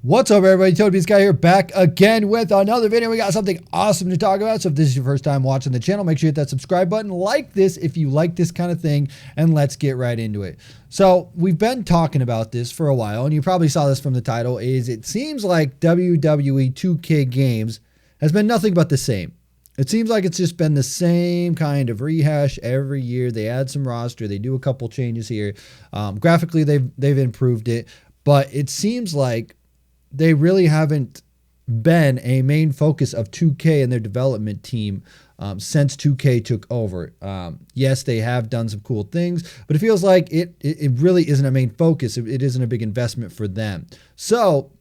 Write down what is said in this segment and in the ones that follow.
What's up, everybody? TonyPizzaGuy here, back again with another video. We got something awesome to talk about. So if this is your first time watching the channel, make sure you hit that subscribe button, like this if you like this kind of thing, and let's get right into it. So we've been talking about this for a while, and you probably saw this from the title, is it seems like WWE 2K Games has been nothing but the same. It seems like it's just been the same kind of rehash every year. They add some roster, they do a couple changes here. Graphically, they've improved it, but it seems like they really haven't been a main focus of 2K and their development team since 2K took over. Yes, they have done some cool things, but it feels like it really isn't a main focus. It isn't a big investment for them. So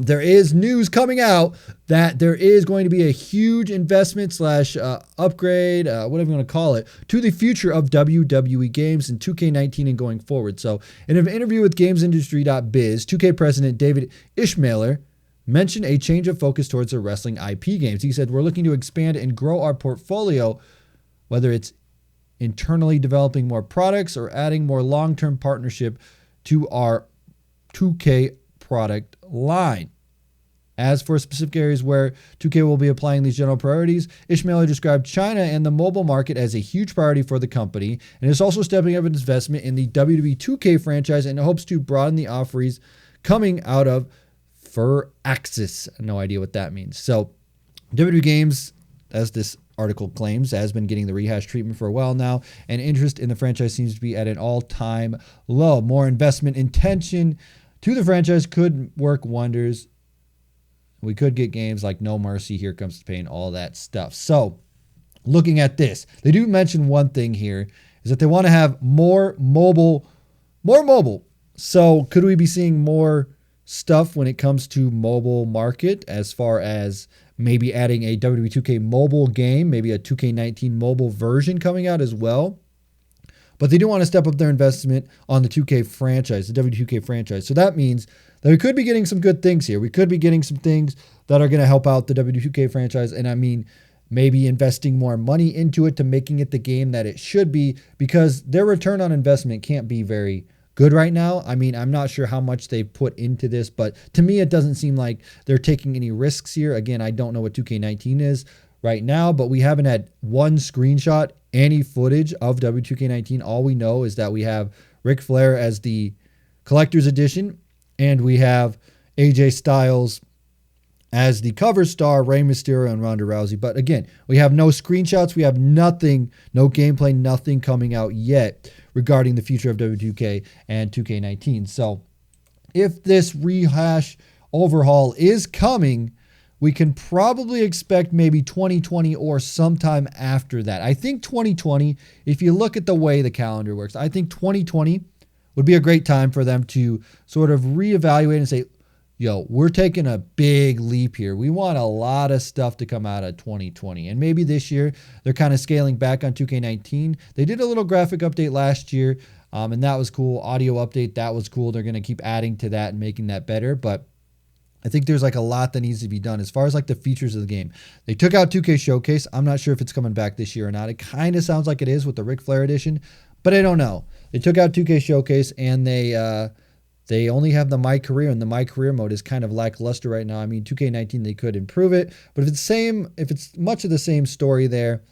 there is news coming out that there is going to be a huge investment slash upgrade, whatever you want to call it, to the future of WWE Games and 2K19 and going forward. So in an interview with GamesIndustry.biz, 2K president David Ishmailer mentioned a change of focus towards their wrestling IP games. He said, "We're looking to expand and grow our portfolio, whether it's internally developing more products or adding more long-term partnership to our 2K product line. As for specific areas where 2K will be applying these general priorities, Ishmailer described China and the mobile market as a huge priority for the company and is also stepping up its investment in the WWE 2K franchise and hopes to broaden the offerings coming out of Firaxis." No idea what that means. So WWE Games, as this article claims, has been getting the rehash treatment for a while now, and interest in the franchise seems to be at an all-time low. More investment intention to the franchise could work wonders. We could get games like No Mercy, Here Comes the Pain, all that stuff. So looking at this, they do mention one thing here, is that they want to have more mobile. So could we be seeing more stuff when it comes to mobile market, as far as maybe adding a WWE 2K mobile game, maybe a 2K19 mobile version coming out as well? But they do want to step up their investment on the 2K franchise, the W2K franchise. So that means that we could be getting some good things here. We could be getting some things that are going to help out the W2K franchise. And I mean, maybe investing more money into it to making it the game that it should be, because their return on investment can't be very good right now. I mean, I'm not sure how much they put into this, but to me, it doesn't seem like they're taking any risks here. Again, I don't know what 2K19 is right now, but we haven't had one screenshot, any footage of W2K19. All we know is that we have Ric Flair as the collector's edition, and we have AJ Styles as the cover star, Rey Mysterio and Ronda Rousey. But again, we have no screenshots. We have nothing, no gameplay, nothing coming out yet regarding the future of W2K and 2K19. So if this rehash overhaul is coming, we can probably expect maybe 2020 or sometime after that. I think 2020, if you look at the way the calendar works, I think 2020 would be a great time for them to sort of reevaluate and say, yo, we're taking a big leap here. We want a lot of stuff to come out of 2020. And maybe this year they're kind of scaling back on 2K19. They did a little graphic update last year, and that was cool. Audio update, that was cool. They're going to keep adding to that and making that better. But I think there's like a lot that needs to be done as far as like the features of the game. They took out 2K Showcase. I'm not sure if it's coming back this year or not. It kind of sounds like it is with the Ric Flair edition, but I don't know. They took out 2K Showcase, and they only have the My Career, and the My Career mode is kind of lackluster right now. I mean, 2K19, they could improve it, but if it's much of the same story there,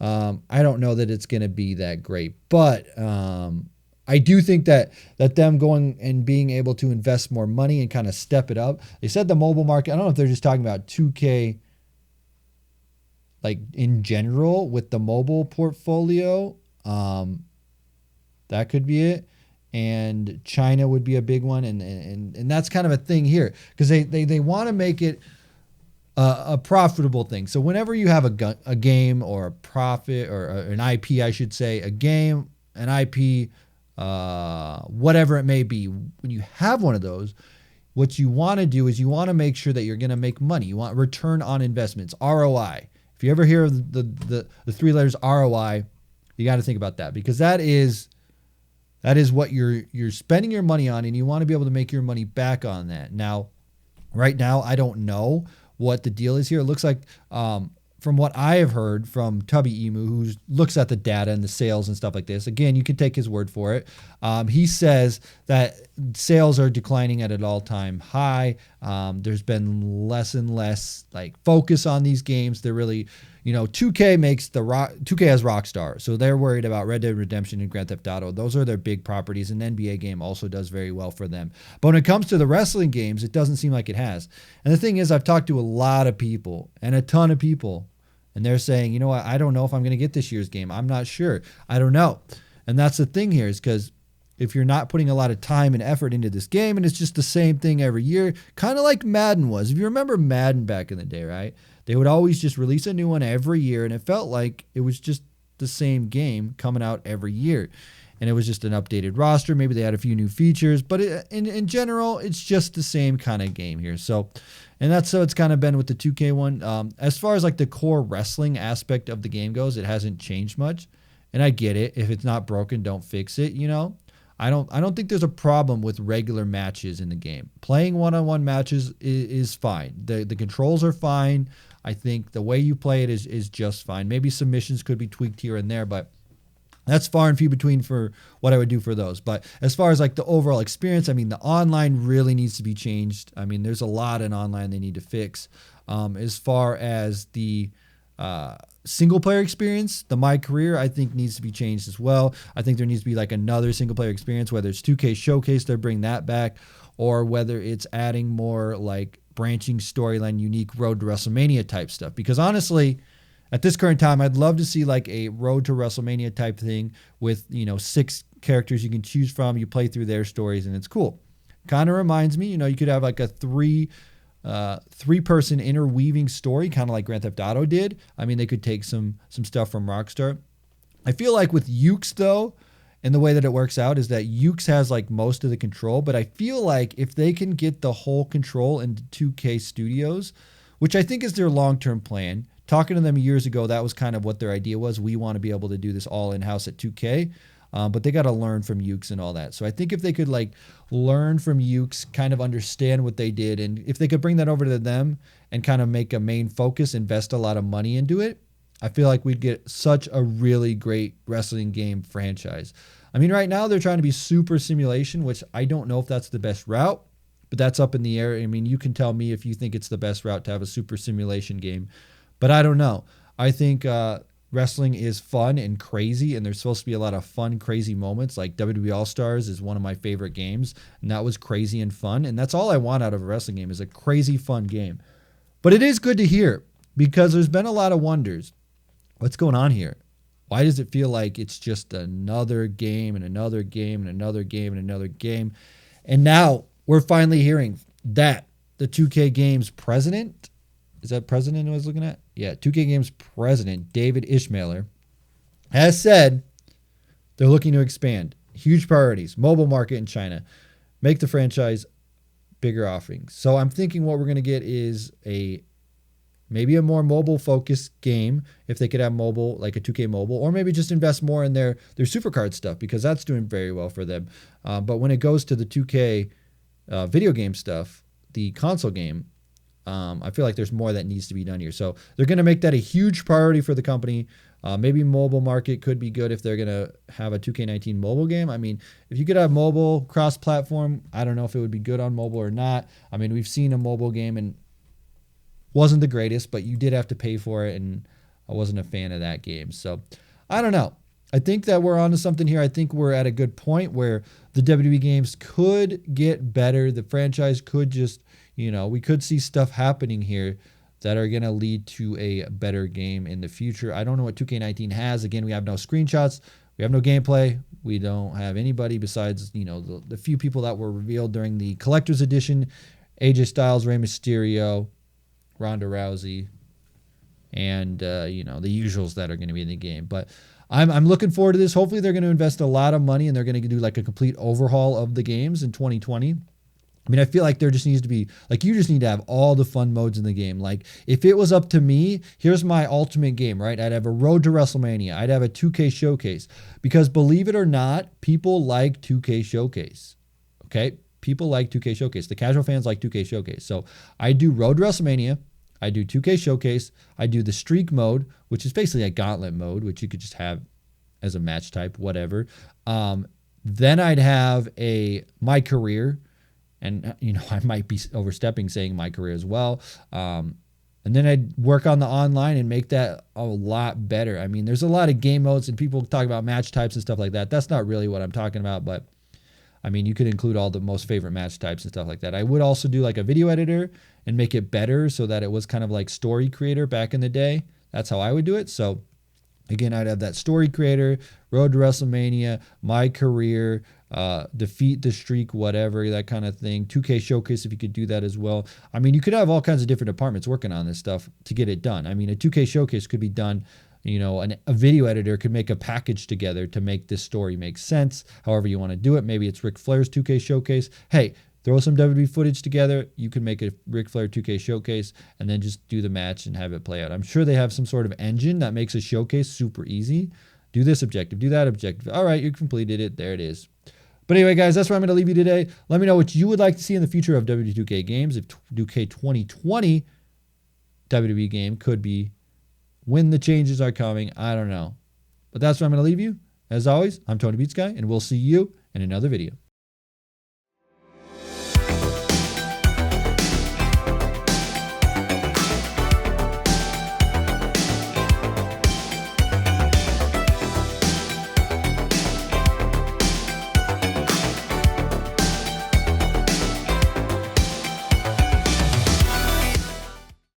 I don't know that it's going to be that great. But I do think that them going and being able to invest more money and kind of step it up. They said the mobile market, I don't know if they're just talking about 2K like in general with the mobile portfolio. That could be it. And China would be a big one. And that's kind of a thing here, because they want to make it a profitable thing. So whenever you have a game or a profit, or an IP, I should say, a game, an IP, whatever it may be, when you have one of those, what you want to do is you want to make sure that you're going to make money. You want return on investments, ROI. If you ever hear of the three letters ROI, you got to think about that, because that is what you're spending your money on, and you want to be able to make your money back on that. Now, right now, I don't know what the deal is here. It looks like from what I have heard from Tubby Emu, who looks at the data and the sales and stuff like this, again, you can take his word for it. He says that sales are declining at an all-time high. There's been less and less like focus on these games. They're really, 2K has Rockstar, so they're worried about Red Dead Redemption and Grand Theft Auto. Those are their big properties, and the NBA game also does very well for them. But when it comes to the wrestling games, it doesn't seem like it has. And the thing is, I've talked to a lot of people and a ton of people, and they're saying, you know what, I don't know if I'm going to get this year's game. I'm not sure. I don't know. And that's the thing here, is because if you're not putting a lot of time and effort into this game and it's just the same thing every year, kind of like Madden was. If you remember Madden back in the day, right? They would always just release a new one every year, and it felt like it was just the same game coming out every year. And it was just an updated roster. Maybe they had a few new features, but in general, it's just the same kind of game here. So, and that's how it's kind of been with the 2K one. As far as like the core wrestling aspect of the game goes, it hasn't changed much. And I get it. If it's not broken, don't fix it, I don't think there's a problem with regular matches in the game. Playing one-on-one matches is fine. The controls are fine. I think the way you play it is just fine. Maybe submissions could be tweaked here and there, but that's far and few between for what I would do for those. But as far as like the overall experience, I mean, the online really needs to be changed. I mean, there's a lot in online they need to fix. As far as the single player experience, the My Career, I think needs to be changed as well. I think there needs to be like another single player experience, whether it's 2K Showcase, they're bringing that back, or whether it's adding more like branching storyline, unique Road to WrestleMania type stuff. Because honestly, at this current time, I'd love to see like a Road to WrestleMania type thing with, 6 characters you can choose from. You play through their stories and it's cool. Kind of reminds me, you could have like a three-person interweaving story, kind of like Grand Theft Auto did. I mean, they could take some stuff from Rockstar. I feel like with Ukes, though, and the way that it works out is that Ukes has like most of the control, but I feel like if they can get the whole control into 2K Studios, which I think is their long-term plan. Talking to them years ago, that was kind of what their idea was. We want to be able to do this all in-house at 2K. But they got to learn from Ukes and all that. So I think if they could like learn from Ukes, kind of understand what they did, and if they could bring that over to them and kind of make a main focus, invest a lot of money into it, I feel like we'd get such a really great wrestling game franchise. I mean, right now they're trying to be super simulation, which I don't know if that's the best route, but that's up in the air. I mean, you can tell me if you think it's the best route to have a super simulation game, but I don't know. I think wrestling is fun and crazy, and there's supposed to be a lot of fun, crazy moments. Like WWE All-Stars is one of my favorite games, and that was crazy and fun, and that's all I want out of a wrestling game is a crazy, fun game. But it is good to hear, because there's been a lot of wonders. What's going on here? Why does it feel like it's just another game and another game and another game and another game? And now we're finally hearing that the 2K Games president, is that president I was looking at? Yeah, 2K Games president, David Ishmailer, has said they're looking to expand. Huge priorities, mobile market in China, make the franchise bigger offerings. So I'm thinking what we're going to get is maybe a more mobile-focused game, if they could have mobile, like a 2K mobile, or maybe just invest more in their SuperCard stuff, because that's doing very well for them. But when it goes to the 2K video game stuff, the console game, I feel like there's more that needs to be done here. So they're going to make that a huge priority for the company. Maybe mobile market could be good if they're going to have a 2K19 mobile game. I mean, if you could have mobile cross-platform, I don't know if it would be good on mobile or not. I mean, we've seen a mobile game and wasn't the greatest, but you did have to pay for it, and I wasn't a fan of that game. So I don't know. I think that we're onto something here. I think we're at a good point where the WWE games could get better. The franchise could just, we could see stuff happening here that are going to lead to a better game in the future. I don't know what 2K19 has. Again, we have no screenshots. We have no gameplay. We don't have anybody besides, the few people that were revealed during the collector's edition. AJ Styles, Rey Mysterio, Ronda Rousey, and, the usuals that are going to be in the game. But I'm looking forward to this. Hopefully they're going to invest a lot of money and they're going to do like a complete overhaul of the games in 2020. I mean, I feel like there just needs to be, like, you just need to have all the fun modes in the game. Like, if it was up to me, here's my ultimate game, right? I'd have a Road to WrestleMania. I'd have a 2K Showcase. Because believe it or not, people like 2K Showcase. Okay? People like 2K Showcase. The casual fans like 2K Showcase. So I do Road to WrestleMania. I do 2K Showcase. I do the streak mode, which is basically a gauntlet mode, which you could just have as a match type, whatever. Then I'd have my career, and I might be overstepping saying my career as well. And then I'd work on the online and make that a lot better. I mean, there's a lot of game modes and people talk about match types and stuff like that. That's not really what I'm talking about, but I mean, you could include all the most favorite match types and stuff like that. I would also do like a video editor and make it better so that it was kind of like Story Creator back in the day. That's how I would do it. So again, I'd have that Story Creator, Road to WrestleMania, my career, defeat the streak, whatever, that kind of thing. 2K Showcase, if you could do that as well. I mean, you could have all kinds of different departments working on this stuff to get it done. I mean, a 2K Showcase could be done, a video editor could make a package together to make this story make sense, however you want to do it. Maybe it's Ric Flair's 2K Showcase. Hey, throw some WWE footage together. You can make a Ric Flair 2K Showcase and then just do the match and have it play out. I'm sure they have some sort of engine that makes a showcase super easy. Do this objective, do that objective. All right, you completed it. There it is. But anyway, guys, that's where I'm going to leave you today. Let me know what you would like to see in the future of WWE 2K games. If 2K 2020 WWE game could be when the changes are coming, I don't know. But that's where I'm going to leave you. As always, I'm TonyPizzaGuy, and we'll see you in another video.